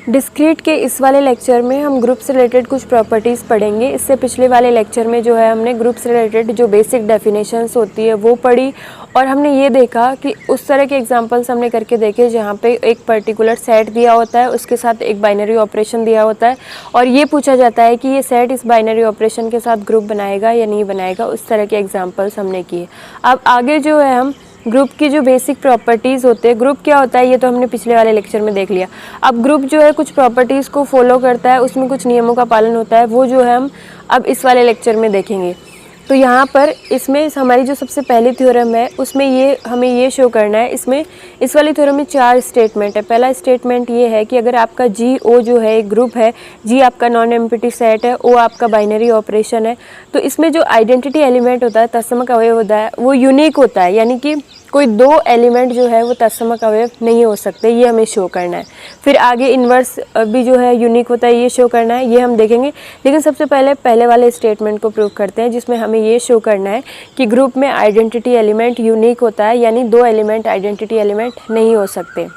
Discrete के इस वाले लेक्चर में हम ग्रुप से रिलेटेड कुछ प्रॉपर्टीज़ पढ़ेंगे। इससे पिछले वाले लेक्चर में जो है हमने ग्रुप से रिलेटेड जो बेसिक डेफिनेशंस होती है वो पढ़ी और हमने ये देखा कि उस तरह के एग्जांपल्स हमने करके देखे जहाँ पे एक पर्टिकुलर सेट दिया होता है, उसके साथ एक बाइनरी ऑपरेशन दिया होता है और ये पूछा जाता है कि ये सेट इस बाइनरी ऑपरेशन के साथ ग्रुप बनाएगा या नहीं बनाएगा। उस तरह के एग्जाम्पल्स हमने किए। अब आगे जो है हम ग्रुप की जो बेसिक प्रॉपर्टीज़ होते हैं, ग्रुप क्या होता है ये तो हमने पिछले वाले लेक्चर में देख लिया। अब ग्रुप जो है कुछ प्रॉपर्टीज़ को फॉलो करता है, उसमें कुछ नियमों का पालन होता है, वो जो है हम अब इस वाले लेक्चर में देखेंगे। तो यहाँ पर इसमें हमारी जो सबसे पहली थ्योरम है उसमें ये हमें ये शो करना है। इसमें इस वाली थ्योरम में 4 स्टेटमेंट है। पहला स्टेटमेंट ये है कि अगर आपका जी ओ जो है एक ग्रुप है, जी आपका नॉन एम्प्टी सेट है, ओ आपका बाइनरी ऑपरेशन है, तो इसमें जो आइडेंटिटी एलिमेंट होता है, तत्समक अवयव होता है, वो यूनिक होता है, यानी कि कोई 2 एलिमेंट जो है वो तत्समक अवयव नहीं हो सकते, ये हमें शो करना है। फिर आगे इन्वर्स भी जो है यूनिक होता है, ये शो करना है, ये हम देखेंगे। लेकिन सबसे पहले वाले स्टेटमेंट को प्रूव करते हैं जिसमें हमें ये शो करना है कि ग्रुप में आइडेंटिटी एलिमेंट यूनिक होता है, यानी 2 एलिमेंट आइडेंटिटी एलिमेंट नहीं हो सकते।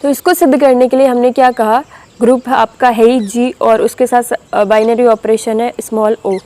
तो इसको सिद्ध करने के लिए हमने क्या कहा, ग्रुप आपका है ही जी और उसके साथ बाइनरी ऑपरेशन है स्मॉल ओ।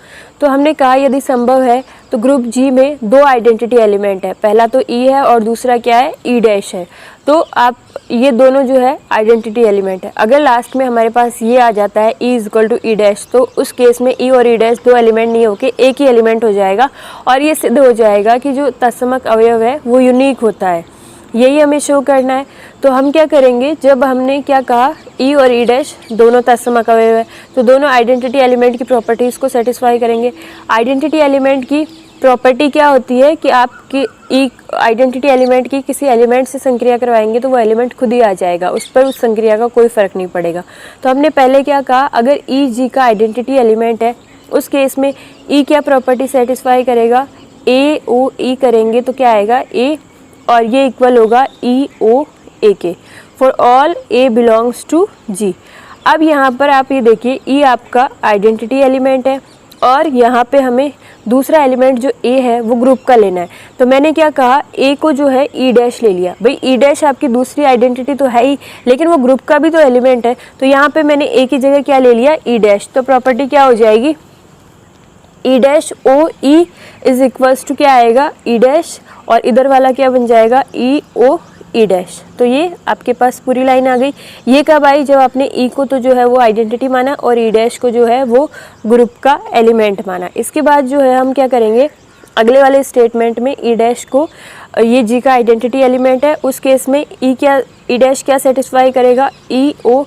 तो हमने कहा यदि संभव है तो ग्रुप जी में 2 आइडेंटिटी एलिमेंट है, पहला तो ई है और दूसरा क्या है, ई डैश है। तो आप ये दोनों जो है आइडेंटिटी एलिमेंट है। अगर लास्ट में हमारे पास ये आ जाता है E is equal to E dash, तो उस केस में ई और ई डैश 2 एलिमेंट नहीं होके एक ही एलिमेंट हो जाएगा और ये सिद्ध हो जाएगा कि जो तत्समक अवयव है वो यूनिक होता है। यही हमें शो करना है। तो हम क्या करेंगे, जब हमने क्या कहा ई और ई डैश दोनों तत्समक अवयव है तो दोनों आइडेंटिटी एलिमेंट की प्रॉपर्टीज़ को सेटिस्फाई करेंगे। आइडेंटिटी एलिमेंट की प्रॉपर्टी क्या होती है कि आपकी ई आइडेंटिटी एलिमेंट की किसी एलिमेंट से संक्रिया करवाएंगे तो वो एलिमेंट खुद ही आ जाएगा, उस पर उस संक्रिया का कोई फ़र्क नहीं पड़ेगा। तो हमने पहले क्या कहा, अगर ई जी का आइडेंटिटी एलिमेंट है उस केस में ई क्या प्रॉपर्टी सेटिस्फाई करेगा, ए ओ ई करेंगे तो क्या आएगा ए, और ये इक्वल होगा ई ओ ए के for all A belongs to G. अब यहाँ पर आप ये देखिए ई आपका आइडेंटिटी एलिमेंट है और यहाँ पे हमें दूसरा एलिमेंट जो ए है वो ग्रुप का लेना है। तो मैंने क्या कहा, ए को जो है ई डैश ले लिया। भाई ई डैश आपकी दूसरी आइडेंटिटी तो है ही, लेकिन वो ग्रुप का भी तो एलिमेंट है, तो यहाँ पे मैंने ए की जगह क्या ले लिया, ई डैश। तो प्रॉपर्टी क्या हो जाएगी, E dash O E is equals to क्या आएगा, ई डैश, और इधर वाला क्या बन जाएगा, ई ओ ई डैश। तो ये आपके पास पूरी लाइन आ गई। ये कब आई, जब आपने ई को तो जो है वो आइडेंटिटी माना और ई डैश को जो है वो ग्रुप का एलिमेंट माना। इसके बाद जो है हम क्या करेंे, अगले वाले स्टेटमेंट में ई डैश को, ये जी का आइडेंटिटी एलिमेंट है, उस केस में ई डैश क्या सेटिस्फाई करेगा, ई O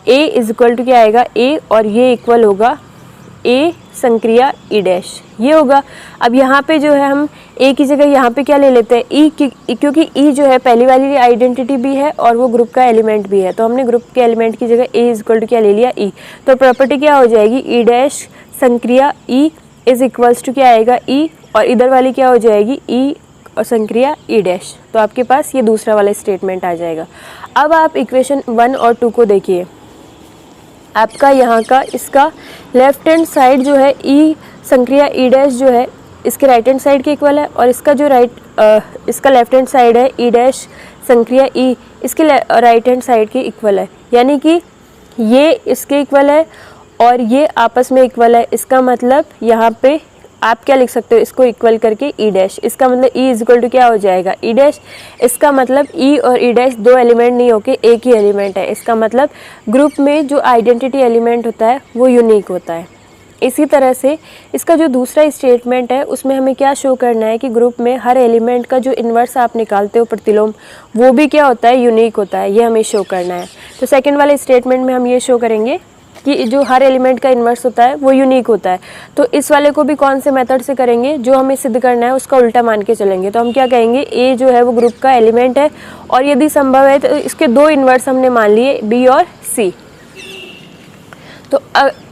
A is equal to क्या आएगा ए, और ये इक्वल होगा ए संक्रिया ई डैश, ये होगा। अब यहाँ पे जो है हम ए की जगह यहाँ पे क्या ले लेते हैं ई, क्योंकि ई जो है पहली वाली आइडेंटिटी भी है और वो ग्रुप का एलिमेंट भी है, तो हमने ग्रुप के एलिमेंट की जगह ए इज इक्वल टू क्या ले लिया ई। तो प्रॉपर्टी क्या हो जाएगी, ई डैश संक्रिया ई इज इक्वल्स टू क्या आएगा ई, और इधर वाली क्या हो जाएगी ई और संक्रिया ई डैश। तो आपके पास ये दूसरा वाला स्टेटमेंट आ जाएगा। अब आप इक्वेशन 1 और 2 को देखिए। आपका यहाँ का इसका लेफ्ट हैंड साइड जो है ई संक्रिया ई डैश जो है इसके राइट हैंड साइड के इक्वल है, और इसका जो इसका लेफ्ट हैंड साइड है ई डैश संक्रिया ई इसके राइट हैंड साइड के इक्वल है, यानी कि ये इसके इक्वल है और ये आपस में इक्वल है। इसका मतलब यहाँ पे आप क्या लिख सकते हो, इसको इक्वल करके ई डैश, इसका मतलब ई इज इक्वल टू क्या हो जाएगा ई डैश। इसका मतलब ई और ई डैश 2 एलिमेंट नहीं होके एक ही एलिमेंट है। इसका मतलब ग्रुप में जो आइडेंटिटी एलिमेंट होता है वो यूनिक होता है। इसी तरह से इसका जो दूसरा स्टेटमेंट है उसमें हमें क्या शो करना है कि ग्रुप में हर एलिमेंट का जो इन्वर्स आप निकालते हो प्रतिलोम, वो भी क्या होता है, यूनिक होता है। ये हमें शो करना है। तो सेकेंड वाले स्टेटमेंट में हम ये शो करेंगे कि जो हर एलिमेंट का इन्वर्स होता है वो यूनिक होता है। तो इस वाले को भी कौन से मेथड से करेंगे, जो हमें सिद्ध करना है उसका उल्टा मान के चलेंगे। तो हम क्या कहेंगे, ए जो है वो ग्रुप का एलिमेंट है और यदि संभव है तो इसके 2 इन्वर्स हमने मान लिए बी और सी। तो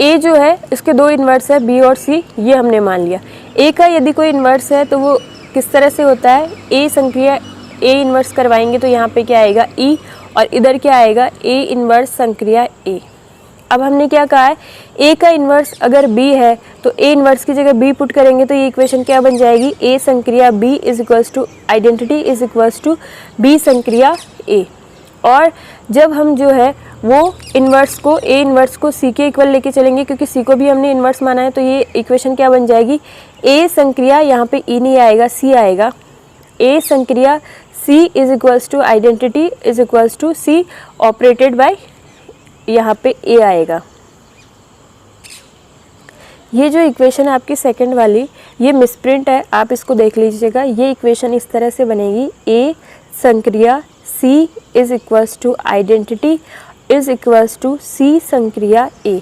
ए जो है इसके 2 इन्वर्स है बी और सी, ये हमने मान लिया। ए का यदि कोई इन्वर्स है तो वो किस तरह से होता है, ए संक्रिया ए इन्वर्स करवाएंगे तो यहाँ पे क्या आएगा ई, और इधर क्या आएगा ए इन्वर्स संक्रिया ए। अब हमने क्या कहा है, ए का इन्वर्स अगर बी है तो ए इन्वर्स की जगह बी पुट करेंगे तो ये इक्वेशन क्या बन जाएगी, ए संक्रिया B is equals to identity is equals to B संक्रिया ए। और जब हम जो है वो इन्वर्स को ए इन्वर्स को सी के इक्वल लेके चलेंगे, क्योंकि सी को भी हमने इन्वर्स माना है, तो ये इक्वेशन क्या बन जाएगी, ए संक्रिया, यहाँ पे ई नहीं आएगा सी आएगा, ए संक्रिया C is equals to identity is equals to C operated by, यहाँ पे ए आएगा। ये जो इक्वेशन है आपकी सेकंड वाली, ये मिसप्रिंट है, आप इसको देख लीजिएगा। ये इक्वेशन इस तरह से बनेगी, ए संक्रिया C is equals to identity is equals to C संक्रिया ए।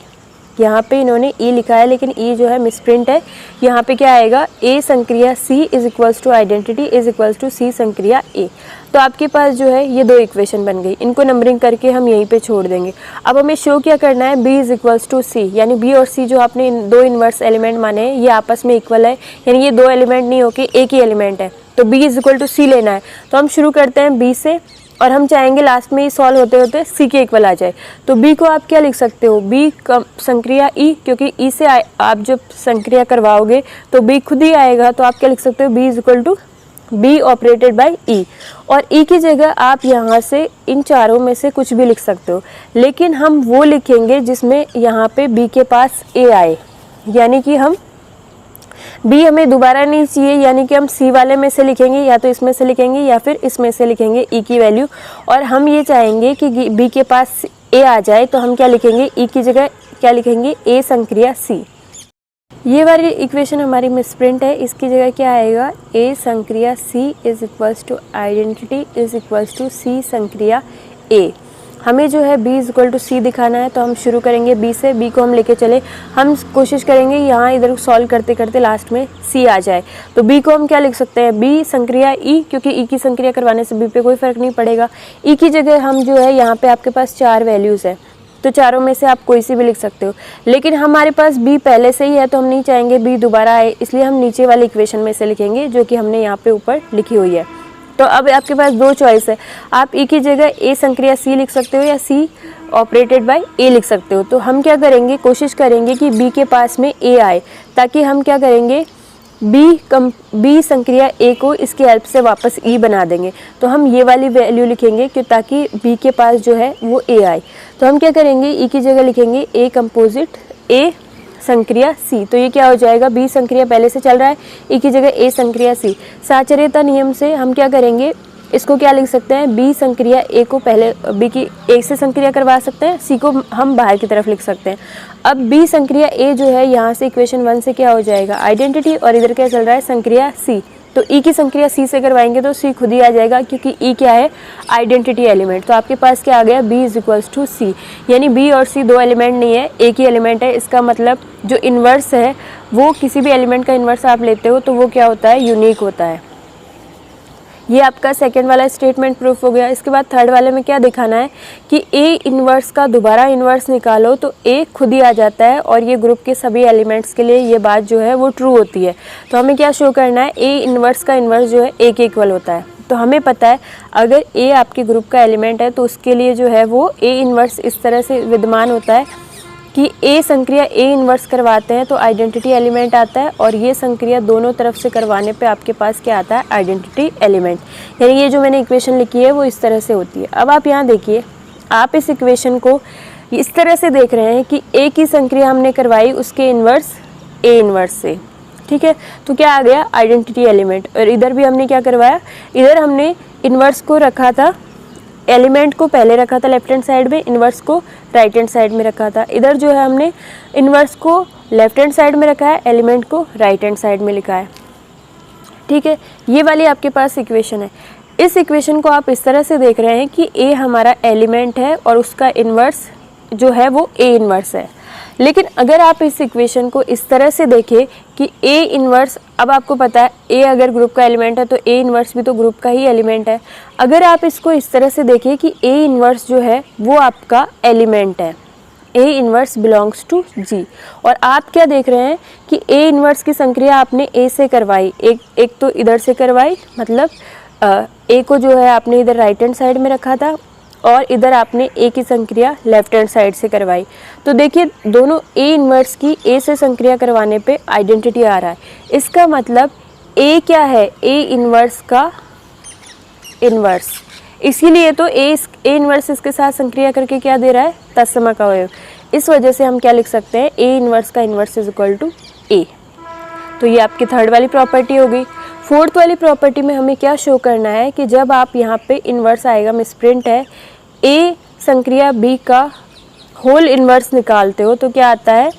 यहाँ पे इन्होंने ई लिखा है, लेकिन ई जो है मिसप्रिंट है। यहाँ पे क्या आएगा, ए संक्रिया C is equals to identity is equals to C संक्रिया ए। तो आपके पास जो है ये दो इक्वेशन बन गई, इनको नंबरिंग करके हम यहीं पे छोड़ देंगे। अब हमें शो क्या करना है, बी इज इक्वल्स टू सी, यानी बी और सी जो आपने दो इन्वर्स एलिमेंट माने हैं ये आपस में इक्वल है, यानी ये दो एलिमेंट नहीं होके एक ही एलिमेंट है, तो बी इज इक्वल टू सी लेना है। तो हम शुरू करते हैं बी से, और हम चाहेंगे लास्ट में ये सॉल्व होते होते सी के इक्वल आ जाए। तो बी को आप क्या लिख सकते हो, बी संक्रिया ई, क्योंकि ई से आप जब संक्रिया करवाओगे तो बी खुद ही आएगा, तो आप क्या लिख सकते हो, B is equal to B operated by E. और ई की जगह आप यहाँ से इन चारों में से कुछ भी लिख सकते हो, लेकिन हम वो लिखेंगे जिसमें यहाँ पे बी के पास ए आए, यानी कि हम बी हमें दोबारा नहीं चाहिए, यानी कि हम सी वाले में से लिखेंगे, या तो इसमें से लिखेंगे या फिर इसमें से लिखेंगे ई की वैल्यू। और हम ये चाहेंगे कि बी के पास ए आ जाए, तो हम क्या लिखेंगे, ई की जगह क्या लिखेंगे, ए संक्रिया सी। ये वाली इक्वेशन हमारी मिसप्रिंट है, इसकी जगह क्या आएगा, ए संक्रिया C is equals to identity is equals to C संक्रिया ए। हमें जो है b is equal to C दिखाना है, तो हम शुरू करेंगे b से, b को हम लेके चले, हम कोशिश करेंगे यहाँ इधर सॉल्व करते करते लास्ट में c आ जाए। तो b को हम क्या लिख सकते हैं, b संक्रिया e, क्योंकि e की संक्रिया करवाने से b पे कोई फर्क नहीं पड़ेगा। e की जगह हम जो है यहाँ पे आपके पास चार वैल्यूज़ है, तो चारों में से आप कोई सी भी लिख सकते हो, लेकिन हमारे पास b पहले से ही है, तो हम नहीं चाहेंगे b दोबारा आए, इसलिए हम नीचे वाली इक्वेशन में से लिखेंगे जो कि हमने यहाँ पे ऊपर लिखी हुई है। तो अब आपके पास दो चॉइस है, आप ई की जगह ए संक्रिया सी लिख सकते हो या सी ऑपरेटेड बाय ए लिख सकते हो। तो हम क्या करेंगे, कोशिश करेंगे कि बी के पास में ए आए, ताकि हम क्या करेंगे, बी संक्रिया ए को इसकी हेल्प से वापस ई बना देंगे। तो हम ये वाली वैल्यू लिखेंगे कि ताकि बी के पास जो है वो ए आए। तो हम क्या करेंगे, ई की जगह लिखेंगे ए कंपोजिट ए संक्रिया सी। तो ये क्या हो जाएगा, बी संक्रिया पहले से चल रहा है, ई की जगह ए संक्रिया सी। साचर्यता नियम से हम क्या करेंगे, इसको क्या लिख सकते हैं, बी संक्रिया ए को पहले बी की ए से संक्रिया करवा सकते हैं, सी को हम बाहर की तरफ लिख सकते हैं। अब बी संक्रिया ए जो है यहाँ से इक्वेशन 1 से क्या हो जाएगा, आइडेंटिटी, और इधर क्या चल रहा है, संक्रिया सी। तो ई की संक्रिया सी से करवाएंगे तो सी खुद ही आ जाएगा, क्योंकि ई क्या है, आइडेंटिटी एलिमेंट। तो आपके पास क्या आ गया, बी इज इक्वल्स टू सी, यानी बी और सी दो एलिमेंट नहीं है, एक ही एलिमेंट है। इसका मतलब जो इन्वर्स है वो किसी भी एलिमेंट का इन्वर्स आप लेते हो तो वो क्या होता है, यूनिक होता है। ये आपका सेकंड वाला स्टेटमेंट प्रूफ हो गया। इसके बाद थर्ड वाले में क्या दिखाना है कि ए इन्वर्स का दोबारा इन्वर्स निकालो तो ए खुद ही आ जाता है, और ये ग्रुप के सभी एलिमेंट्स के लिए ये बात जो है वो ट्रू होती है। तो हमें क्या शो करना है, ए इन्वर्स का इन्वर्स जो है ए के इक्वल होता है। तो हमें पता है अगर ए आपके ग्रुप का एलिमेंट है तो उसके लिए जो है वो ए इन्वर्स इस तरह से विद्यमान होता है कि ए संक्रिया ए इन्वर्स करवाते हैं तो आइडेंटिटी एलिमेंट आता है, और ये संक्रिया दोनों तरफ से करवाने पे आपके पास क्या आता है, आइडेंटिटी एलिमेंट। यानी ये जो मैंने इक्वेशन लिखी है वो इस तरह से होती है। अब आप यहाँ देखिए, आप इस इक्वेशन को इस तरह से देख रहे हैं कि ए की संक्रिया हमने करवाई उसके इन्वर्स ए इन्वर्स से, ठीक है, तो क्या आ गया, आइडेंटिटी एलिमेंट। और इधर भी हमने क्या करवाया, इधर हमने इन्वर्स को रखा था, एलिमेंट को पहले रखा था लेफ्ट हैंड साइड में, इन्वर्स को राइट हैंड साइड में रखा था। इधर जो है हमने इन्वर्स को लेफ्ट हैंड साइड में रखा है, एलिमेंट को राइट हैंड साइड में लिखा है, ठीक है। ये वाली आपके पास इक्वेशन है। इस इक्वेशन को आप इस तरह से देख रहे हैं कि ए हमारा एलिमेंट है और उसका इन्वर्स जो है वो ए इन्वर्स है। लेकिन अगर आप इस इक्वेशन को इस तरह से देखें कि ए इन्वर्स, अब आपको पता है ए अगर ग्रुप का एलिमेंट है तो ए इन्वर्स भी तो ग्रुप का ही एलिमेंट है। अगर आप इसको इस तरह से देखें कि ए इन्वर्स जो है वो आपका एलिमेंट है, ए इन्वर्स बिलोंग्स टू जी, और आप क्या देख रहे हैं कि ए इन्वर्स की संक्रिया आपने ए से करवाई, एक तो इधर से करवाई, मतलब ए को जो है आपने इधर राइट हैंड साइड में रखा था और इधर आपने ए की संक्रिया लेफ्ट हैंड साइड से करवाई। तो देखिए दोनों ए इन्वर्स की ए से संक्रिया करवाने पे आइडेंटिटी आ रहा है। इसका मतलब ए क्या है, ए इन्वर्स का इन्वर्स, इसीलिए तो ए इनवर्स इसके साथ संक्रिया करके क्या दे रहा है, तत्समक अवयव। इस वजह से हम क्या लिख सकते हैं, ए इनवर्स का इनवर्स इज इक्वल टू ए। तो ये आपकी थर्ड वाली प्रॉपर्टी हो गई। फोर्थ वाली प्रॉपर्टी में हमें क्या शो करना है कि जब आप यहाँ पे इनवर्स आएगा, मिसप्रिंट है, ए संक्रिया बी का होल इनवर्स निकालते हो तो क्या आता है,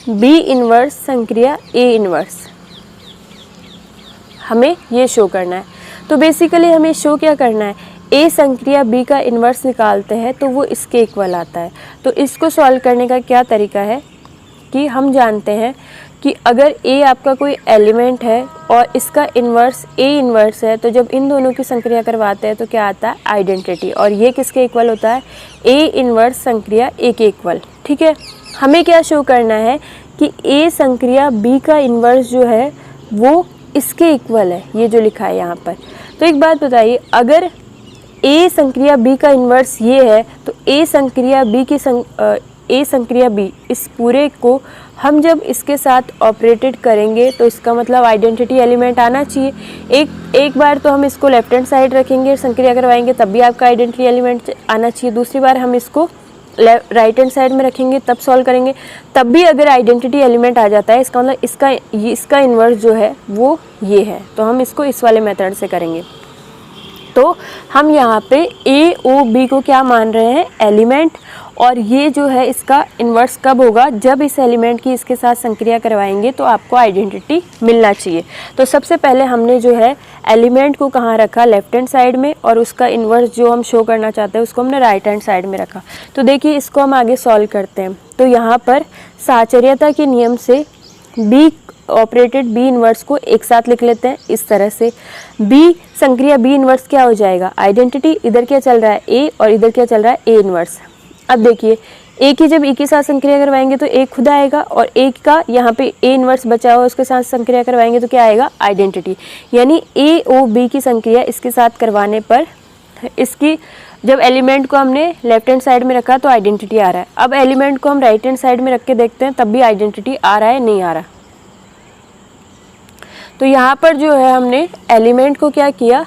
बी इनवर्स संक्रिया ए इनवर्स। हमें ये शो करना है। तो बेसिकली हमें शो क्या करना है, ए संक्रिया बी का इनवर्स निकालते हैं तो वो इसके इक्वल आता है। तो इसको सॉल्व करने का क्या तरीका है कि हम जानते हैं कि अगर ए आपका कोई एलिमेंट है और इसका इन्वर्स ए इन्वर्स है, तो जब इन दोनों की संक्रिया करवाते हैं तो क्या आता है, आइडेंटिटी। और ये किसके इक्वल होता है, ए इन्वर्स संक्रिया ए के इक्वल। ठीक है, हमें क्या शो करना है कि ए संक्रिया बी का इन्वर्स जो है वो इसके इक्वल है, ये जो लिखा है यहाँ पर। तो एक बात बताइए, अगर ए संक्रिया बी का इन्वर्स ये है तो ए संक्रिया बी इस पूरे को हम जब इसके साथ ऑपरेटेड करेंगे तो इसका मतलब आइडेंटिटी एलिमेंट आना चाहिए। एक बार तो हम इसको लेफ्ट हैंड साइड रखेंगे, संक्रिया करवाएंगे, तब भी आपका आइडेंटिटी एलिमेंट आना चाहिए। दूसरी बार हम इसको राइट हैंड साइड में रखेंगे, तब सॉल्व करेंगे, तब भी अगर आइडेंटिटी एलिमेंट आ जाता है, इसका मतलब इसका इन्वर्स जो है वो ये है। तो हम इसको इस वाले मेथड से करेंगे। तो हम यहाँ पे ए ओ बी को क्या मान रहे हैं, एलिमेंट, और ये जो है इसका इन्वर्स कब होगा, जब इस एलिमेंट की इसके साथ संक्रिया करवाएंगे तो आपको आइडेंटिटी मिलना चाहिए। तो सबसे पहले हमने जो है एलिमेंट को कहाँ रखा, लेफ्ट हैंड साइड में, और उसका इन्वर्स जो हम शो करना चाहते हैं उसको हमने राइट हैंड साइड में रखा। तो देखिए इसको हम आगे सॉल्व करते हैं। तो यहाँ पर साहचर्यता के नियम से बी ऑपरेटेड बी इन्वर्स को एक साथ लिख लेते हैं इस तरह से। बी संक्रिया बी इन्वर्स क्या हो जाएगा, आइडेंटिटी, इधर क्या चल रहा है ए और इधर क्या चल रहा है ए इन्वर्स। अब देखिए ए की जब ई के साथ संक्रिया करवाएंगे तो ए खुद आएगा, और ए का यहाँ पे ए इन्वर्स बचा हुआ उसके साथ संक्रिया करवाएंगे तो क्या आएगा, आइडेंटिटी। यानी ए ओ बी की संक्रिया इसके साथ करवाने पर इसकी जब एलिमेंट को हमने लेफ्ट हैंड साइड में रखा तो आइडेंटिटी आ रहा है। अब एलिमेंट को हम राइट हैंड साइड में रख के देखते हैं तब भी आइडेंटिटी आ रहा है, नहीं आ रहा। तो यहाँ पर जो है हमने एलिमेंट को क्या किया,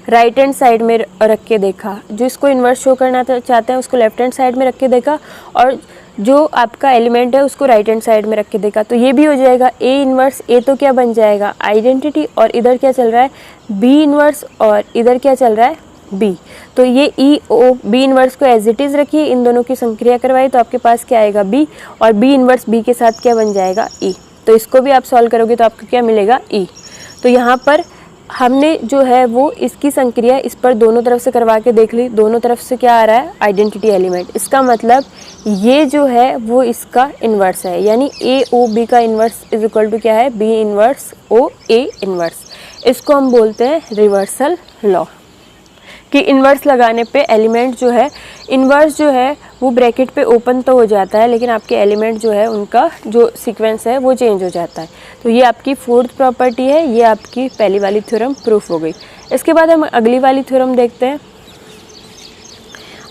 राइट हैंड साइड में रख के देखा, जो इसको इन्वर्स शो करना चाहते हैं उसको लेफ्ट हैंड साइड में रख के देखा, और जो आपका एलिमेंट है उसको राइट हैंड साइड में रख के देखा। तो ये भी हो जाएगा ए इन्वर्स, ए तो क्या बन जाएगा, आइडेंटिटी, और इधर क्या चल रहा है, बी इन्वर्स, और इधर क्या चल रहा है, बी। तो ये ई ओ बी इन्वर्स को एज इट इज़ रखिए, इन दोनों की संक्रिया करवाई तो आपके पास क्या आएगा, बी, और बी इन्वर्स बी के साथ क्या बन जाएगा, ई। तो इसको भी आप सॉल्व करोगे तो आपको क्या मिलेगा, ई। तो यहाँ पर हमने जो है वो इसकी संक्रिया इस पर दोनों तरफ से करवा के देख ली, दोनों तरफ से क्या आ रहा है, आइडेंटिटी एलिमेंट। इसका मतलब ये जो है वो इसका इन्वर्स है, यानी ए ओ बी का इन्वर्स इज इक्वल टू क्या है, B inverse O A inverse. इसको हम बोलते हैं रिवर्सल लॉ, कि इन्वर्स लगाने पे एलिमेंट जो है, इन्वर्स जो है वो ब्रैकेट पे ओपन तो हो जाता है, लेकिन आपके एलिमेंट जो है उनका जो सीक्वेंस है वो चेंज हो जाता है। तो ये आपकी फोर्थ प्रॉपर्टी है, ये आपकी पहली वाली थ्योरम प्रूफ हो गई। इसके बाद हम अगली वाली थ्योरम देखते हैं।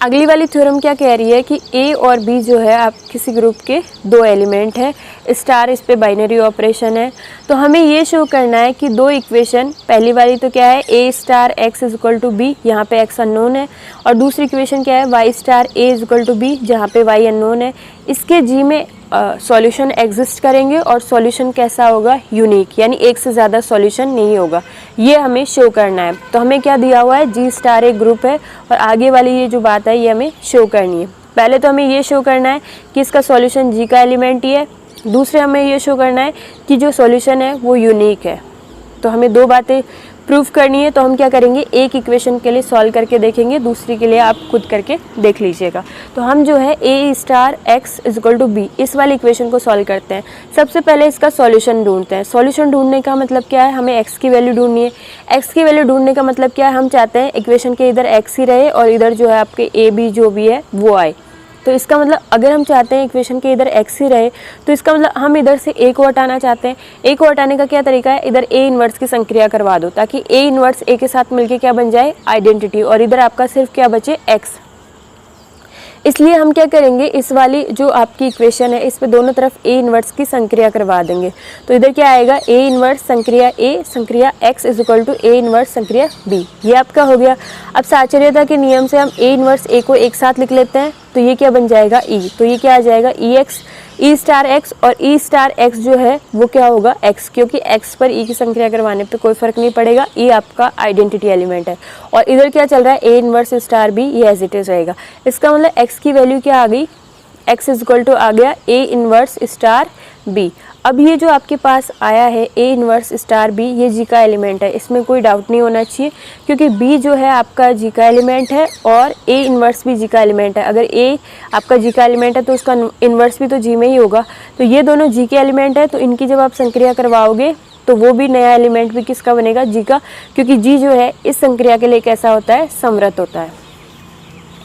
अगली वाली थ्योरम क्या कह रही है कि ए और बी जो है आप किसी ग्रुप के दो एलिमेंट है, स्टार इस पे बाइनरी ऑपरेशन है। तो हमें ये शो करना है कि दो इक्वेशन, पहली वाली तो क्या है, A star X is equal to B, यहाँ पे एक्स अननोन है, और दूसरी इक्वेशन क्या है, Y star A is equal to B, जहाँ पे वाई अननोन है। इसके जी में सॉल्यूशन एग्जिस्ट करेंगे, और सॉल्यूशन कैसा होगा, यूनिक, यानी एक से ज़्यादा सॉल्यूशन नहीं होगा, ये हमें शो करना है। तो हमें क्या दिया हुआ है, जी स्टार एक ग्रुप है, और आगे वाली ये जो बात है ये हमें शो करनी है। पहले तो हमें ये शो करना है कि इसका सॉल्यूशन जी का एलिमेंट ही है, दूसरे हमें ये शो करना है कि जो सॉल्यूशन है वो यूनिक है। तो हमें दो बातें प्रूफ करनी है। तो हम क्या करेंगे, एक इक्वेशन के लिए सॉल्व करके देखेंगे, दूसरी के लिए आप खुद करके देख लीजिएगा। तो हम जो है A star X is equal to B, इस वाली इक्वेशन को सॉल्व करते हैं। सबसे पहले इसका सॉल्यूशन ढूंढते हैं। सॉल्यूशन ढूंढने का मतलब क्या है, हमें एक्स की वैल्यू ढूंढनी है। एक्स की वैल्यू ढूंढने का मतलब क्या है, हम चाहते हैं इक्वेशन के इधर एक्स ही रहे और इधर जो है आपके ए बी जो भी है वो आए। तो इसका मतलब अगर हम चाहते हैं इक्वेशन के इधर एक्स ही रहे, तो इसका मतलब हम इधर से ए को हटाना चाहते हैं। ए को हटाने का क्या तरीका है, इधर ए इन्वर्स की संक्रिया करवा दो, ताकि ए इन्वर्स ए के साथ मिलके क्या बन जाए, आइडेंटिटी, और इधर आपका सिर्फ क्या बचे, एक्स। इसलिए हम क्या करेंगे, इस वाली जो आपकी इक्वेशन है इस पे दोनों तरफ ए इन्वर्स की संक्रिया करवा देंगे। तो इधर क्या आएगा, ए इन्वर्स संक्रिया ए संक्रिया x is equal to A inverse संक्रिया b, ये आपका हो गया। अब साचर्यता के नियम से हम ए इन्वर्स ए को एक साथ लिख लेते हैं, तो ये क्या बन जाएगा e, तो ये क्या आ जाएगा ई स्टार एक्स, और ई स्टार एक्स जो है वो क्या होगा x, क्योंकि x पर e की संक्रिया करवाने पे कोई फर्क नहीं पड़ेगा, e आपका आइडेंटिटी एलिमेंट है। और इधर क्या चल रहा है, ए इन्वर्स स्टार b, ये एज इट इज रहेगा। इसका मतलब x की वैल्यू क्या आ गई, x इज इक्वल टू आ गया ए इन्वर्स स्टार b। अब ये जो आपके पास आया है ए इन्वर्स स्टार b, ये जी का एलिमेंट है, इसमें कोई डाउट नहीं होना चाहिए, क्योंकि b जो है आपका जी का एलिमेंट है और ए इन्वर्स भी जी का एलिमेंट है। अगर a आपका जी का एलिमेंट है तो उसका इन्वर्स भी तो जी में ही होगा, तो ये दोनों जी के एलिमेंट है, तो इनकी जब आप संक्रिया करवाओगे तो वो भी नया एलिमेंट भी किसका बनेगा, जी का, क्योंकि जी जो है इस संक्रिया के लिए कैसा होता है, समरत होता है।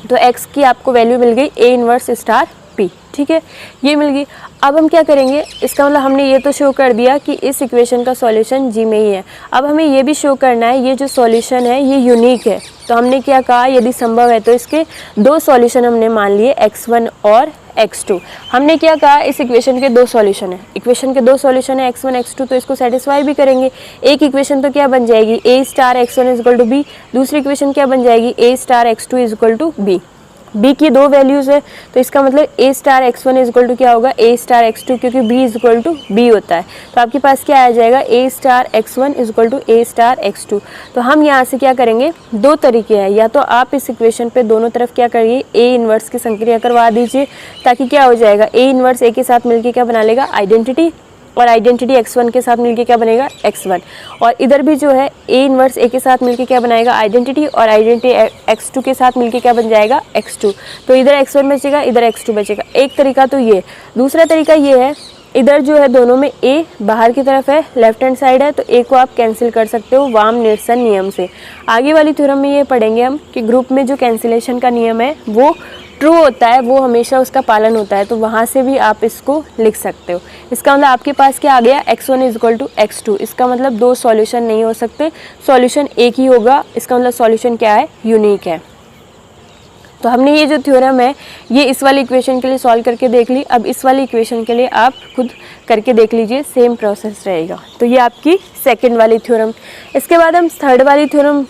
तो x की आपको वैल्यू मिल गई ए इन्वर्स स्टार p, ठीक है, ये मिल गई। अब हम क्या करेंगे, इसका मतलब हमने ये तो शो कर दिया कि इस इक्वेशन का सॉल्यूशन जी में ही है। अब हमें ये भी शो करना है ये जो सॉल्यूशन है ये यूनिक है। तो हमने क्या कहा, यदि संभव है तो इसके दो सॉल्यूशन हमने मान लिए x1 और x2। हमने क्या कहा, इस इक्वेशन के दो सॉल्यूशन है, इक्वेशन के दो सॉल्यूशन है x1 x2, तो इसको सेटिस्फाई भी करेंगे। एक इक्वेशन तो क्या बन जाएगी, a star x1 is equal to b, दूसरी इक्वेशन क्या बन जाएगी, a star x2 is equal to b। b की दो वैल्यूज है, तो इसका मतलब a star x1 is equal to क्या होगा, a स्टार x2, क्योंकि b is equal to b होता है। तो आपके पास क्या आ जाएगा, a star x1 is equal to a star x2। तो हम यहाँ से क्या करेंगे, दो तरीके हैं, या तो आप इस इक्वेशन पे दोनों तरफ क्या करिए, a इन्वर्स की संक्रिया करवा दीजिए, ताकि क्या हो जाएगा, a इन्वर्स a के साथ मिलके क्या बना लेगा, आइडेंटिटी, और आइडेंटिटी x1 के साथ मिलके क्या बनेगा, x1। और इधर भी जो है a इन्वर्स a के साथ मिलके क्या बनाएगा, आइडेंटिटी, और आइडेंटिटी x2 के साथ मिलके क्या बन जाएगा, x2। तो इधर x1 बचेगा, इधर x2 बचेगा। एक तरीका तो ये। दूसरा तरीका ये है, इधर जो है दोनों में a बाहर की तरफ है, लेफ्ट हैंड साइड है, तो a को आप कैंसिल कर सकते हो वाम निरसन नियम से। आगे वाली थ्योरम में ये पढ़ेंगे हम कि ग्रुप में जो कैंसिलेशन का नियम है वो ट्रू होता है, वो हमेशा उसका पालन होता है, तो वहाँ से भी आप इसको लिख सकते हो। इसका मतलब आपके पास क्या आ गया, x1 is equal to x2। इसका मतलब दो सॉल्यूशन नहीं हो सकते, सॉल्यूशन एक ही होगा। इसका मतलब सॉल्यूशन क्या है, यूनिक है। तो हमने ये जो थ्योरम है ये इस वाली इक्वेशन के लिए सॉल्व करके देख ली। अब इस वाली इक्वेशन के लिए आप खुद करके देख लीजिए, सेम प्रोसेस रहेगा। तो ये आपकी सेकंड वाली थ्योरम। इसके बाद हम थर्ड वाली थ्योरम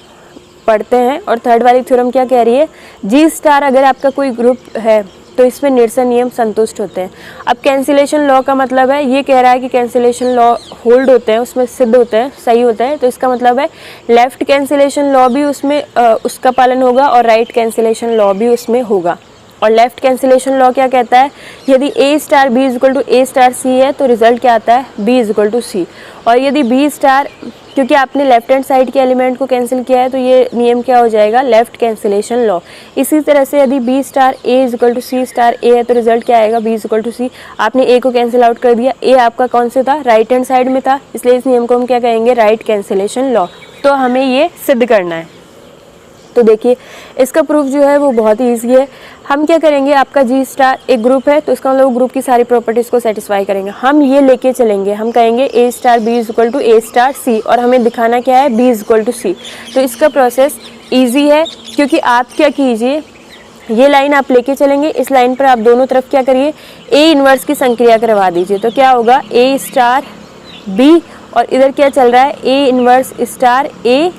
पढ़ते हैं, और थर्ड वाली थ्योरम क्या कह रही है, जी स्टार अगर आपका कोई ग्रुप है तो इसमें निरसन नियम संतुष्ट होते हैं। अब कैंसिलेशन लॉ का मतलब है, ये कह रहा है कि कैंसिलेशन लॉ होल्ड होते हैं, उसमें सिद्ध होते हैं, सही होता है। तो इसका मतलब है लेफ्ट कैंसिलेशन लॉ भी उसमें उसका पालन होगा, और राइट कैंसिलेशन लॉ भी उसमें होगा। और लेफ्ट कैंसिलेशन लॉ क्या कहता है, यदि a star b is equal to a star c है तो रिजल्ट क्या आता है, b is equal to c। और यदि b स्टार, क्योंकि आपने लेफ्ट हैंड साइड के एलिमेंट को कैंसिल किया है, तो ये नियम क्या हो जाएगा, लेफ्ट कैंसिलेशन लॉ। इसी तरह से यदि b star a is equal to c star a है तो रिजल्ट क्या आएगा, b is equal to c। आपने a को कैंसिल आउट कर दिया, a आपका कौन से था, राइट हैंड साइड में था, इसलिए इस नियम को हम क्या कहेंगे, राइट कैंसिलेशन लॉ। तो हमें ये सिद्ध करना है। तो देखिए इसका प्रूफ जो है वो बहुत ही ईजी है। हम क्या करेंगे, आपका जी स्टार एक ग्रुप है, तो इसका मतलब ग्रुप की सारी प्रॉपर्टीज़ को सेटिस्फाई करेंगे। हम ये लेके चलेंगे, हम कहेंगे a star b is equal to a star c, और हमें दिखाना क्या है, b is equal to c। तो इसका प्रोसेस ईजी है, क्योंकि आप क्या कीजिए, ये लाइन आप लेके चलेंगे, इस लाइन पर आप दोनों तरफ क्या करिए, a इन्वर्स की संक्रिया करवा दीजिए। तो क्या होगा, a स्टार b, और इधर क्या चल रहा है, a इन्वर्स स्टार a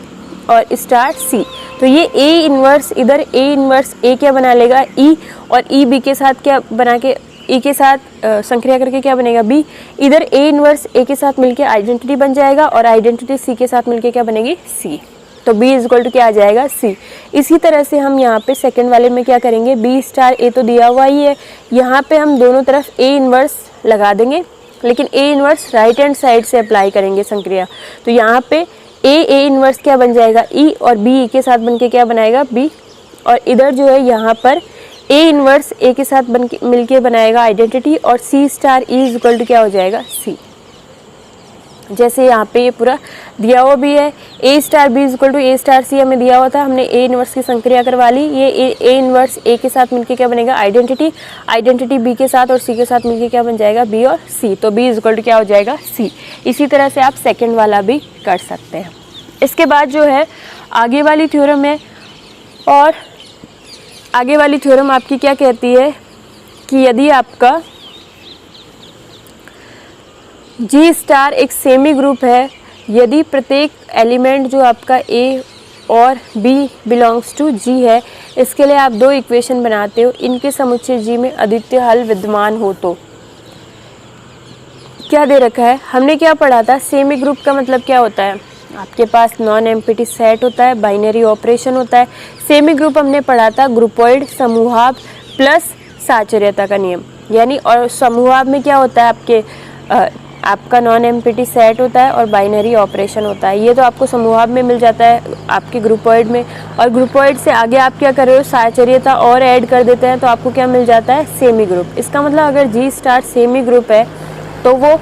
और स्टार c। तो ये a इन्वर्स, इधर a इन्वर्स a क्या बना लेगा, e, और e b के साथ क्या बना के, e के साथ संक्रिया करके क्या बनेगा, b। इधर a इन्वर्स a के साथ मिलके आइडेंटिटी बन जाएगा, और आइडेंटिटी c के साथ मिलके क्या बनेगी, c। तो b इज इक्वल टू क्या आ जाएगा, c। इसी तरह से हम यहाँ पे सेकंड वाले में क्या करेंगे, b स्टार a तो दिया हुआ ही है, यहाँ पे हम दोनों तरफ a इन्वर्स लगा देंगे, लेकिन a inverse right hand side से अप्लाई करेंगे संक्रिया। तो यहाँ पे a इन्वर्स क्या बन जाएगा, e, और b के साथ बनके क्या बनाएगा, b। और इधर जो है यहाँ पर a इन्वर्स a के साथ बनके मिलके बनाएगा आइडेंटिटी, और c star e is equal to क्या हो जाएगा, c। जैसे यहाँ पे ये पूरा दिया हुआ भी है, a star b is equal to a star c हमें दिया हुआ था, हमने a इन्वर्स की संक्रिया करवा ली। ये a इन्वर्स a के साथ मिलके क्या बनेगा, आइडेंटिटी, आइडेंटिटी b के साथ और c के साथ मिलके क्या बन जाएगा, b और c। तो b इज इक्वल टू क्या हो जाएगा, c। इसी तरह से आप सेकेंड वाला भी कर सकते हैं। इसके बाद जो है आगे वाली थ्योरम है, और आगे वाली थ्योरम आपकी क्या कहती है कि यदि आपका जी स्टार एक सेमी ग्रुप है, यदि प्रत्येक एलिमेंट जो आपका ए और बी बिलोंग्स टू जी है, इसके लिए आप दो इक्वेशन बनाते हो, इनके समुच्चय जी में अद्वितीय हल विद्यमान हो तो क्या दे रखा है। हमने क्या पढ़ा था, सेमी ग्रुप का मतलब क्या होता है, आपके पास नॉन एम्प्टी सेट होता है, बाइनरी ऑपरेशन होता है। सेमी ग्रुप हमने पढ़ा था ग्रुपॉइड, समूहाभ प्लस साचर्यता का नियम, यानी और समूहाभ में क्या होता है आपका नॉन एम्प्टी सेट होता है और बाइनरी ऑपरेशन होता है। ये तो आपको समूहाभ में मिल जाता है आपके ग्रुपॉइड में, और ग्रुपॉइड से आगे आप क्या कर रहे हो, साचर्यता और ऐड कर देते हैं तो आपको क्या मिल जाता है, सेमी ग्रुप। इसका मतलब अगर जी स्टार सेमी ग्रुप है तो वो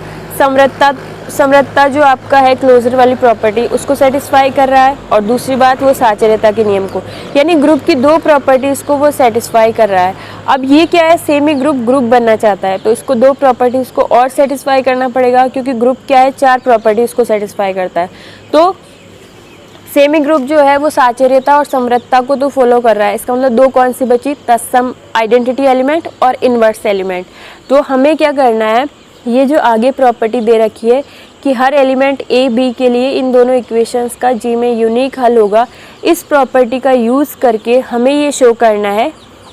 समृद्धता जो आपका है क्लोजर वाली प्रॉपर्टी उसको सेटिस्फाई कर रहा है, और दूसरी बात वो साचर्यता के नियम को, यानी ग्रुप की दो प्रॉपर्टीज़ को वो सेटिस्फाई कर रहा है। अब ये क्या है, सेमी ग्रुप बनना चाहता है तो इसको दो प्रॉपर्टीज़ को और सेटिस्फाई करना पड़ेगा, क्योंकि ग्रुप क्या है, चार प्रॉपर्टीज़ को सेटिस्फाई करता है। तो सेमी ग्रुप जो है वो साचर्यता और समृद्धता को तो फॉलो कर रहा है। इसका मतलब दो कौन सी बची, तत्सम आइडेंटिटी एलिमेंट और इन्वर्स एलिमेंट। तो हमें क्या करना है, ये जो आगे प्रॉपर्टी दे रखी है कि हर एलिमेंट ए बी के लिए इन दोनों इक्वेशंस का जी में यूनिक हल होगा, इस प्रॉपर्टी का यूज़ करके हमें ये शो करना है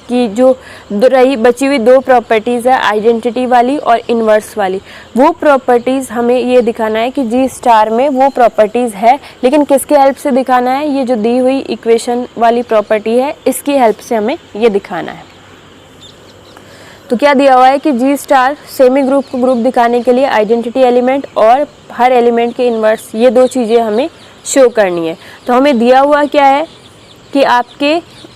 कि जो बची हुई दो प्रॉपर्टीज़ है, आइडेंटिटी वाली और इन्वर्स वाली, वो प्रॉपर्टीज़ हमें ये दिखाना है कि जी स्टार में वो प्रॉपर्टीज़ है, लेकिन किसके हेल्प से दिखाना है, ये जो दी हुई इक्वेशन वाली प्रॉपर्टी है इसकी हेल्प से हमें ये दिखाना है। तो क्या दिया हुआ है कि जी स्टार सेमी ग्रुप को ग्रुप दिखाने के लिए आइडेंटिटी एलिमेंट और हर एलिमेंट के इन्वर्स, ये दो चीज़ें हमें शो करनी है। तो हमें दिया हुआ क्या है कि आपके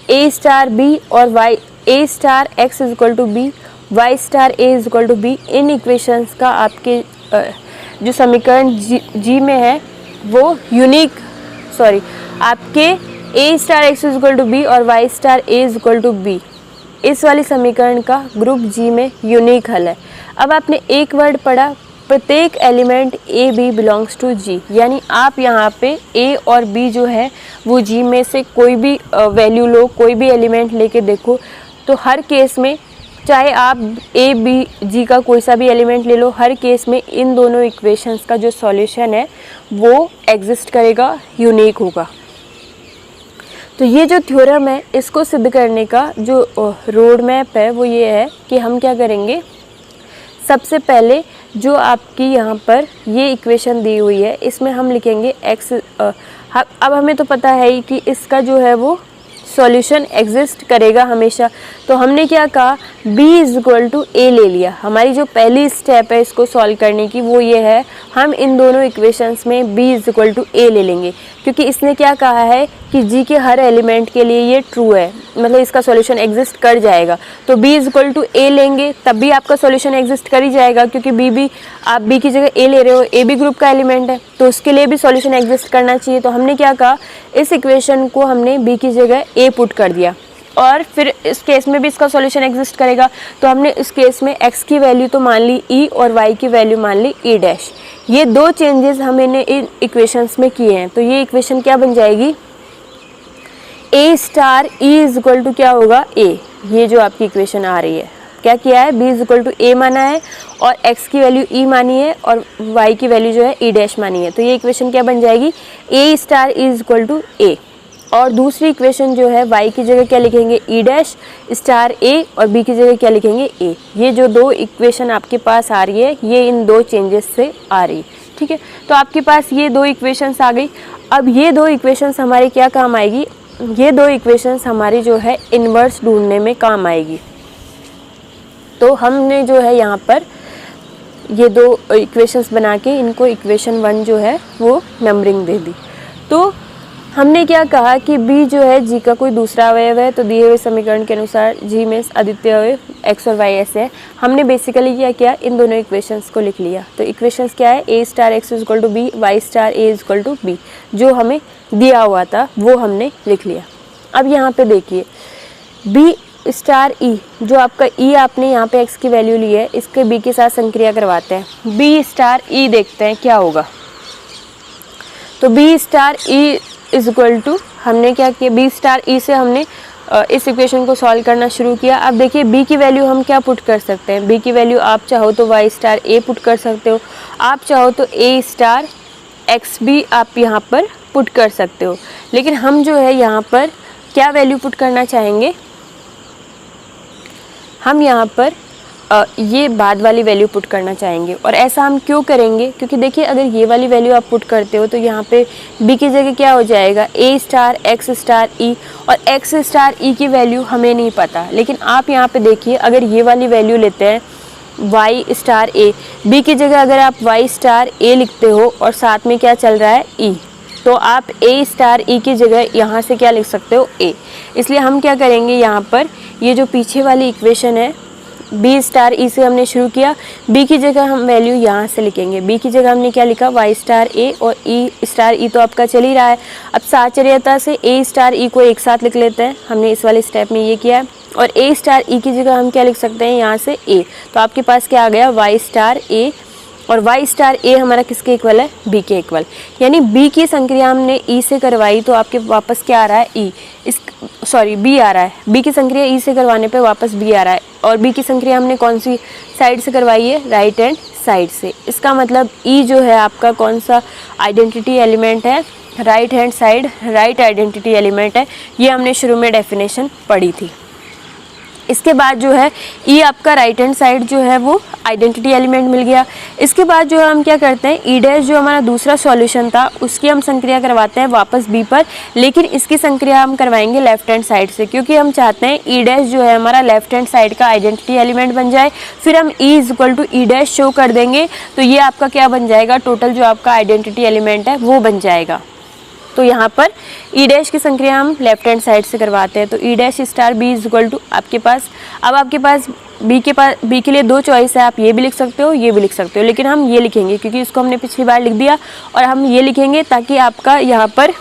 ए स्टार बी और Y, A star X is equal to B, Y star A is equal to B, इन इक्वेशंस का आपके जो समीकरण जी में है वो यूनिक, आपके A star X is equal to B और Y star A is equal to B, इस वाली समीकरण का ग्रुप जी में यूनिक हल है। अब आपने एक वर्ड पढ़ा, प्रत्येक element A B belongs to G, यानी आप यहाँ पे ए और बी जो है वो जी में से कोई भी वैल्यू लो, कोई भी एलिमेंट लेके देखो, तो हर केस में चाहे आप ए बी जी का कोई सा भी एलिमेंट ले लो, हर केस में इन दोनों इक्वेशंस का जो सॉल्यूशन है वो एग्जिस्ट करेगा, यूनिक होगा। तो ये जो थ्योरम है इसको सिद्ध करने का जो रोड मैप है वो ये है कि हम क्या करेंगे, सबसे पहले जो आपकी यहाँ पर ये इक्वेशन दी हुई है इसमें हम लिखेंगे x। अब हमें तो पता है ही कि इसका जो है वो सॉल्यूशन एग्जिस्ट करेगा हमेशा, तो हमने क्या कहा, b इज इक्वल टू ए ले लिया। हमारी जो पहली स्टेप है इसको सॉल्व करने की वो ये है, हम इन दोनों इक्वेशंस में b इज इक्वल टू ए ले लेंगे, क्योंकि इसने क्या कहा है कि g के हर एलिमेंट के लिए ये ट्रू है, मतलब इसका सॉल्यूशन एग्जिस्ट कर जाएगा। तो b इज इक्वल टू ए लेंगे तब भी आपका सॉल्यूशन एग्जिस्ट कर ही जाएगा, क्योंकि आप b की जगह a ले रहे हो, a भी ग्रुप का एलिमेंट है तो उसके लिए भी सॉल्यूशन एग्जिस्ट करना चाहिए। तो हमने क्या कहा, इस इक्वेशन को हमने b की जगह a पुट कर दिया, और फिर इस केस में भी इसका सॉल्यूशन एग्जिस्ट करेगा। तो हमने इस केस में x की वैल्यू तो मान ली e और y की वैल्यू मान ली e डैश। ये दो चेंजेस हमने इन इक्वेशंस में किए हैं, तो ये इक्वेशन क्या बन जाएगी, a star e is equal to क्या होगा a। ये जो आपकी इक्वेशन आ रही है, क्या किया है, b is equal to a माना है और x की वैल्यू e मानी है और y की वैल्यू जो है e डैश मानी है। तो ये इक्वेशन क्या बन जाएगी, a star is equal to a। और दूसरी इक्वेशन जो है y की जगह क्या लिखेंगे, e डैश स्टार a, और b की जगह क्या लिखेंगे a। ये जो दो इक्वेशन आपके पास आ रही है ये इन दो चेंजेस से आ रही है, ठीक है। तो आपके पास ये दो इक्वेशंस आ गई। अब ये दो इक्वेशंस हमारे क्या काम आएगी, ये दो इक्वेशंस हमारी जो है इन्वर्स ढूंढने में काम आएगी। तो हमने जो है यहाँ पर ये दो इक्वेशंस बना के इनको इक्वेशन 1 जो है वो नंबरिंग दे दी। तो हमने क्या कहा कि b जो है g का कोई दूसरा अवयव है, तो दिए हुए समीकरण के अनुसार g में अद्वितीय अवयव x और y ऐसे है। हमने बेसिकली क्या किया, इन दोनों इक्वेशंस को लिख लिया। तो इक्वेशंस क्या है, a star x is equal to b, y star a is equal to b, जो हमें दिया हुआ था वो हमने लिख लिया। अब यहाँ पे देखिए b स्टार e, जो आपका e आपने यहाँ पे x की वैल्यू ली है, इसके b के साथ संक्रिया करवाते हैं। b स्टार e देखते हैं क्या होगा। तो b star e is equal to, हमने क्या किया, b स्टार e से हमने इस इक्वेशन को सॉल्व करना शुरू किया। अब देखिए b की वैल्यू हम क्या पुट कर सकते हैं, b की वैल्यू आप चाहो तो y स्टार a पुट कर सकते हो, आप चाहो तो a स्टार x भी आप यहाँ पर पुट कर सकते हो। लेकिन हम जो है यहाँ पर क्या वैल्यू पुट करना चाहेंगे, हम यहाँ पर ये बाद वाली वैल्यू पुट करना चाहेंगे। और ऐसा हम क्यों करेंगे, क्योंकि देखिए अगर ये वाली वैल्यू आप पुट करते हो तो यहाँ पे b की जगह क्या हो जाएगा, a star x star e, और x स्टार e की वैल्यू हमें नहीं पता। लेकिन आप यहाँ पे देखिए अगर ये वाली वैल्यू लेते हैं y स्टार a, b की जगह अगर आप y स्टार a लिखते हो और साथ में क्या चल रहा है e, तो आप a स्टार e की जगह यहाँ से क्या लिख सकते हो a। इसलिए हम क्या करेंगे, यहाँ पर ये जो पीछे वाली इक्वेशन है b स्टार e से हमने शुरू किया, b की जगह हम वैल्यू यहाँ से लिखेंगे। b की जगह हमने क्या लिखा, y स्टार a, और e स्टार e तो आपका चल ही रहा है। अब साचर्यता से a स्टार e को एक साथ लिख लेते हैं, हमने इस वाले स्टेप में ये किया है। और a स्टार e की जगह हम क्या लिख सकते हैं, यहाँ से a, तो आपके पास क्या आ गया, y स्टार a, और y स्टार a हमारा किसके इक्वल है, b के इक्वल। यानी b की संक्रिया हमने e से करवाई तो आपके वापस क्या आ रहा है, b आ रहा है। b की संक्रिया e से करवाने पे वापस b आ रहा है, और b की संक्रिया हमने कौन सी साइड से करवाई है, राइट हैंड साइड से। इसका मतलब e जो है आपका कौन सा आइडेंटिटी एलिमेंट है, right hand side right identity element है। ये हमने शुरू में डेफिनेशन पढ़ी थी। इसके बाद जो है e आपका राइट हैंड साइड जो है वो आइडेंटिटी एलिमेंट मिल गया। इसके बाद जो है हम क्या करते हैं, e डैश जो हमारा दूसरा सॉल्यूशन था उसकी हम संक्रिया करवाते हैं वापस b पर, लेकिन इसकी संक्रिया हम करवाएंगे लेफ्ट हैंड साइड से, क्योंकि हम चाहते हैं e डैश जो है हमारा लेफ्ट हैंड साइड का आइडेंटिटी एलिमेंट बन जाए। फिर हम e is equal to e dash show कर देंगे, तो ये आपका क्या बन जाएगा, टोटल जो आपका आइडेंटिटी एलिमेंट है वो बन जाएगा। तो यहाँ पर e डैश की संक्रिया हम लेफ्ट हैंड साइड से करवाते हैं, तो e dash star b is equal to आपके पास b के लिए दो चॉइस है, आप ये भी लिख सकते हो ये भी लिख सकते हो, लेकिन हम ये लिखेंगे क्योंकि इसको हमने पिछली बार लिख दिया, और हम ये लिखेंगे ताकि आपका यहाँ पर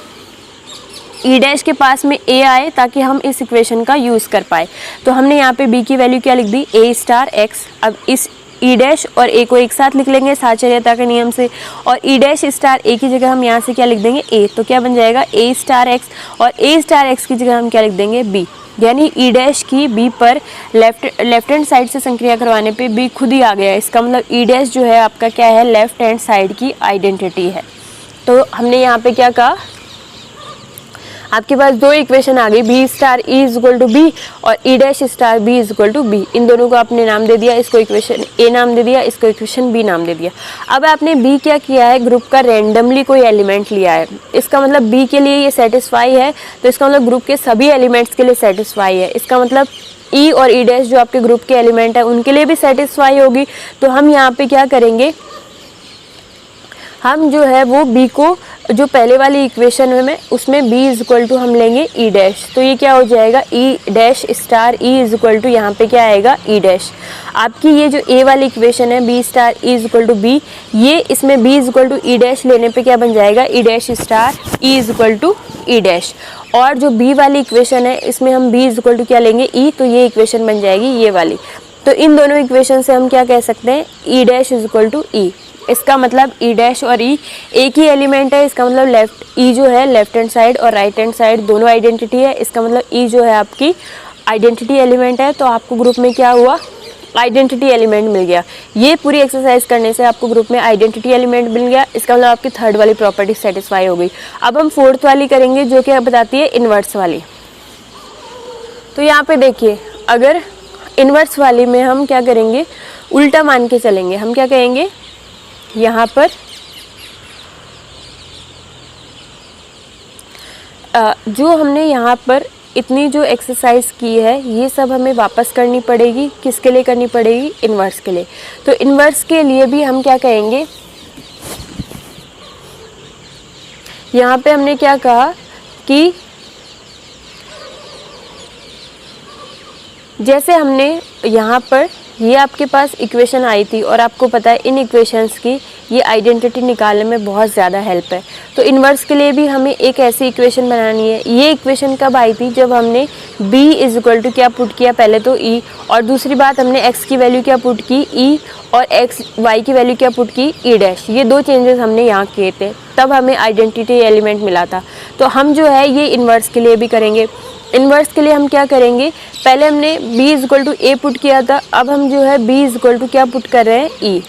e डैश के पास में a आए, ताकि हम इस इक्वेशन का यूज़ कर पाए। तो हमने यहाँ पे b की वैल्यू क्या लिख दी, a स्टार x। अब इस e डैश और a को एक साथ लिख लेंगे साचर्यता के नियम से, और e डैश स्टार a की जगह हम यहाँ से क्या लिख देंगे, a, तो क्या बन जाएगा a स्टार x, और a स्टार x की जगह हम क्या लिख देंगे b। यानी e डैश की b पर लेफ्ट हैंड साइड से संक्रिया करवाने पे b खुद ही आ गया है। इसका मतलब e डैश जो है आपका क्या है, लेफ्ट हैंड साइड की आइडेंटिटी है। तो हमने यहाँ पे क्या कहा, आपके पास दो इक्वेशन आ गई, b star e is equal to b और e dash star b is equal to b। इन दोनों को आपने नाम दे दिया, इसको इक्वेशन a नाम दे दिया, इसको इक्वेशन b नाम दे दिया। अब आपने b क्या किया है, ग्रुप का रैंडमली कोई एलिमेंट लिया है। इसका मतलब b के लिए ये सेटिस्फाई है, तो इसका मतलब ग्रुप के सभी एलिमेंट्स के लिए सेटिस्फाई है। इसका मतलब e और e डैश जो आपके ग्रुप के एलिमेंट है उनके लिए भी सेटिस्फाई होगी। तो हम यहाँ पे क्या करेंगे, हम जो है वो b को जो पहले वाली इक्वेशन में उसमें b इज इक्वल टू हम लेंगे e डैश, तो ये क्या हो जाएगा, e dash star e is equal to यहाँ पे क्या आएगा, e डैश। आपकी ये जो a वाली इक्वेशन है b star e is equal to b, ये इसमें b is equal to e dash लेने पे क्या बन जाएगा, e dash star e is equal to e dash. और जो b वाली इक्वेशन है इसमें हम b इज इक्वल टू क्या लेंगे, e, तो ये इक्वेशन बन जाएगी ये वाली। तो इन दोनों इक्वेशन से हम क्या कह सकते हैं, e dash is equal to e। इसका मतलब e डैश और e एक ही एलिमेंट है। इसका मतलब e जो है लेफ्ट हैंड साइड और राइट हैंड साइड दोनों आइडेंटिटी है। इसका मतलब e जो है आपकी आइडेंटिटी एलिमेंट है। तो आपको ग्रुप में क्या हुआ, आइडेंटिटी एलिमेंट मिल गया। ये पूरी एक्सरसाइज करने से आपको ग्रुप में आइडेंटिटी एलिमेंट मिल गया। इसका मतलब आपकी थर्ड वाली प्रॉपर्टी सेटिस्फाई हो गई। अब हम फोर्थ वाली करेंगे जो कि बताती है इन्वर्स वाली। तो यहाँ पे देखिए, अगर इन्वर्स वाली में हम क्या करेंगे, उल्टा मान के चलेंगे। हम क्या कहेंगे, यहाँ पर जो हमने यहाँ पर इतनी जो एक्सरसाइज की है ये सब हमें वापस करनी पड़ेगी। किसके लिए करनी पड़ेगी, इन्वर्स के लिए। तो इन्वर्स के लिए भी हम क्या कहेंगे, यहाँ पे हमने क्या कहा कि जैसे हमने यहाँ पर ये आपके पास इक्वेशन आई थी और आपको पता है इन इक्वेशंस की ये आइडेंटिटी निकालने में बहुत ज़्यादा हेल्प है। तो इन्वर्स के लिए भी हमें एक ऐसी इक्वेशन बनानी है। ये इक्वेशन कब आई थी, जब हमने b इज इक्वल टू क्या पुट किया, पहले तो e, और दूसरी बात हमने x की वैल्यू क्या पुट की, e, और y की वैल्यू क्या पुट की, e डैश। ये दो चेंजेस हमने यहाँ किए थे, तब हमें आइडेंटिटी एलिमेंट मिला था। तो हम जो है ये इन्वर्स के लिए भी करेंगे। इन्वर्स के लिए हम क्या करेंगे, पहले हमने b equal to a put किया था, अब हम जो है b इक्वल टू क्या पुट कर रहे हैं, e।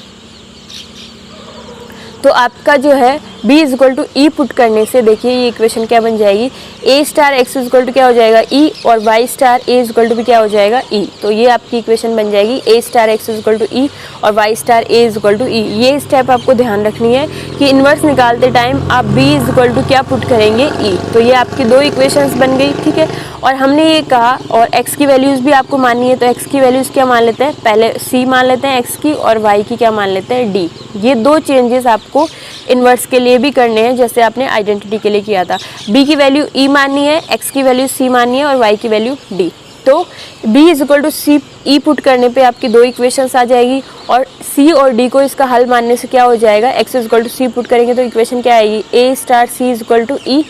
तो आपका जो है b equal to e put करने से देखिए ये इक्वेशन क्या बन जाएगी, a star x equal to क्या हो जाएगा e, और y star a equal to भी क्या हो जाएगा e। तो ये आपकी इक्वेशन बन जाएगी a star x equal to e और y star a equal to e। ये स्टेप आपको ध्यान रखनी है कि इन्वर्स निकालते टाइम आप b इक्वल टू क्या पुट करेंगे, e। तो ये आपकी दो इक्वेशंस बन गई, ठीक है। और हमने ये कहा और x की वैल्यूज़ भी आपको माननी है, तो x की वैल्यूज़ क्या मान लेते हैं, पहले c मान लेते हैं x की, और y की क्या मान लेते हैं, d। ये दो चेंजेस आपको इन्वर्स के लिए भी करने हैं जैसे आपने आइडेंटिटी के लिए किया था। b की वैल्यू e माननी है, x की वैल्यू c माननी है और y की वैल्यू d। तो b is equal to c e put करने पे आपकी दो इक्वेशंस आ जाएगी, और c और d को इसका हल मानने से क्या हो जाएगा, x is equal to c put करेंगे तो इक्वेशन क्या आएगी, a star c is equal to e,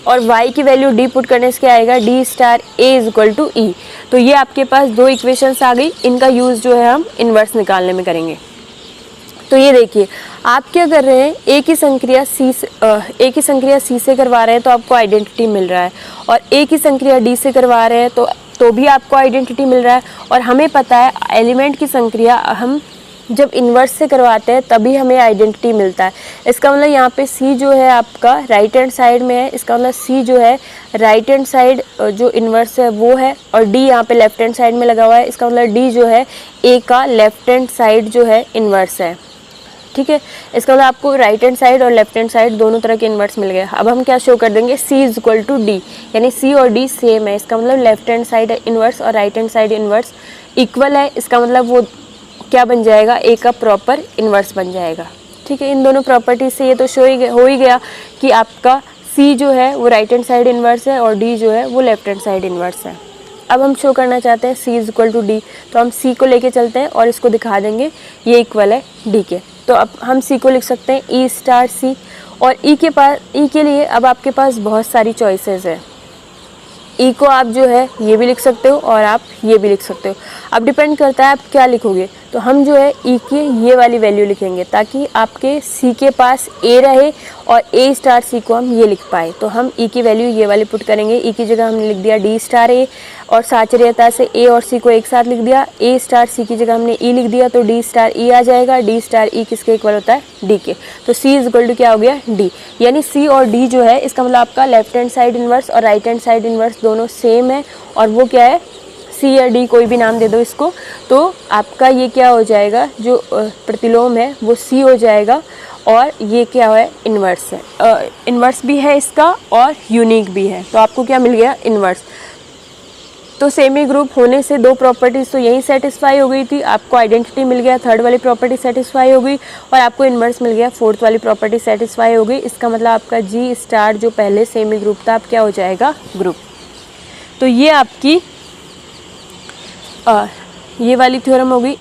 और y की वैल्यू d पुट करने से क्या आएगा, d star a is equal to e। तो ये आपके पास दो इक्वेशंस आ गई, इनका यूज़ जो है हम इन्वर्स निकालने में करेंगे। तो ये देखिए आप क्या कर रहे हैं, एक ही संक्रिया C से करवा रहे हैं तो आपको आइडेंटिटी मिल रहा है, और एक ही संक्रिया D से करवा रहे हैं तो भी आपको आइडेंटिटी मिल रहा है। और हमें पता है एलिमेंट की संक्रिया हम जब इन्वर्स से करवाते हैं तभी हमें आइडेंटिटी मिलता है। इसका मतलब यहाँ पे C जो है आपका राइट हैंड साइड में है, इसका मतलब C जो है राइट हैंड साइड जो इन्वर्स है वो है, और D यहाँ पे लेफ्ट हैंड साइड में लगा हुआ है, इसका मतलब D जो है A का लेफ्ट हैंड साइड जो है इन्वर्स है, ठीक है। इसका मतलब आपको राइट हैंड साइड और लेफ्ट हैंड साइड दोनों तरह के इन्वर्स मिल गए। अब हम क्या शो कर देंगे, C is equal to D, यानी C और D सेम है, इसका मतलब लेफ्ट हैंड साइड इन्वर्स और right hand side inverse equal है, इसका मतलब वो क्या बन जाएगा, A का प्रॉपर इन्वर्स बन जाएगा, ठीक है। इन दोनों प्रॉपर्टीज से ये तो हो ही गया कि आपका C जो है वो राइट हैंड साइड इन्वर्स है और D जो है वो लेफ्ट हैंड साइड इन्वर्स है। अब हम शो करना चाहते हैं C is equal to D, तो हम C को लेके चलते हैं और इसको दिखा देंगे ये इक्वल है D के। तो अब हम C को लिख सकते हैं E स्टार C, और E के लिए अब आपके पास बहुत सारी चॉइसेस है। E को आप जो है ये भी लिख सकते हो और आप ये भी लिख सकते हो, अब डिपेंड करता है आप क्या लिखोगे। तो हम जो है E की ये वाली वैल्यू लिखेंगे ताकि आपके C के पास A रहे और A स्टार C को हम ये लिख पाए। तो हम E की वैल्यू ये वाली पुट करेंगे, E की जगह हमने लिख दिया D स्टार A, और साचर्यता से A और C को एक साथ लिख दिया, A स्टार C की जगह हमने E लिख दिया तो D स्टार E आ जाएगा, D स्टार E किसके इक्वल होता है, D के। तो C इज इक्वल टू क्या हो गया, D, यानी C और D जो है इसका मतलब आपका लेफ्ट हैंड साइड इन्वर्स और राइट हैंड साइड इन्वर्स दोनों सेम है, और वो क्या है, C या D कोई भी नाम दे दो इसको, तो आपका ये क्या हो जाएगा, जो प्रतिलोम है वो C हो जाएगा, और ये क्या है, इन्वर्स है, इन्वर्स भी है इसका और यूनिक भी है। तो आपको क्या मिल गया, इन्वर्स। तो सेमी ग्रुप होने से दो प्रॉपर्टीज़ तो यही सेटिस्फाई हो गई थी, आपको आइडेंटिटी मिल गया, थर्ड वाली प्रॉपर्टी सेटिस्फाई हो गई, और आपको इन्वर्स मिल गया, फोर्थ वाली प्रॉपर्टी सेटिस्फाई हो गई। इसका मतलब आपका G स्टार जो पहले सेमी ग्रुप था अब क्या हो जाएगा, ग्रुप। तो ये आपकी ये वाली थ्योरम हो गई।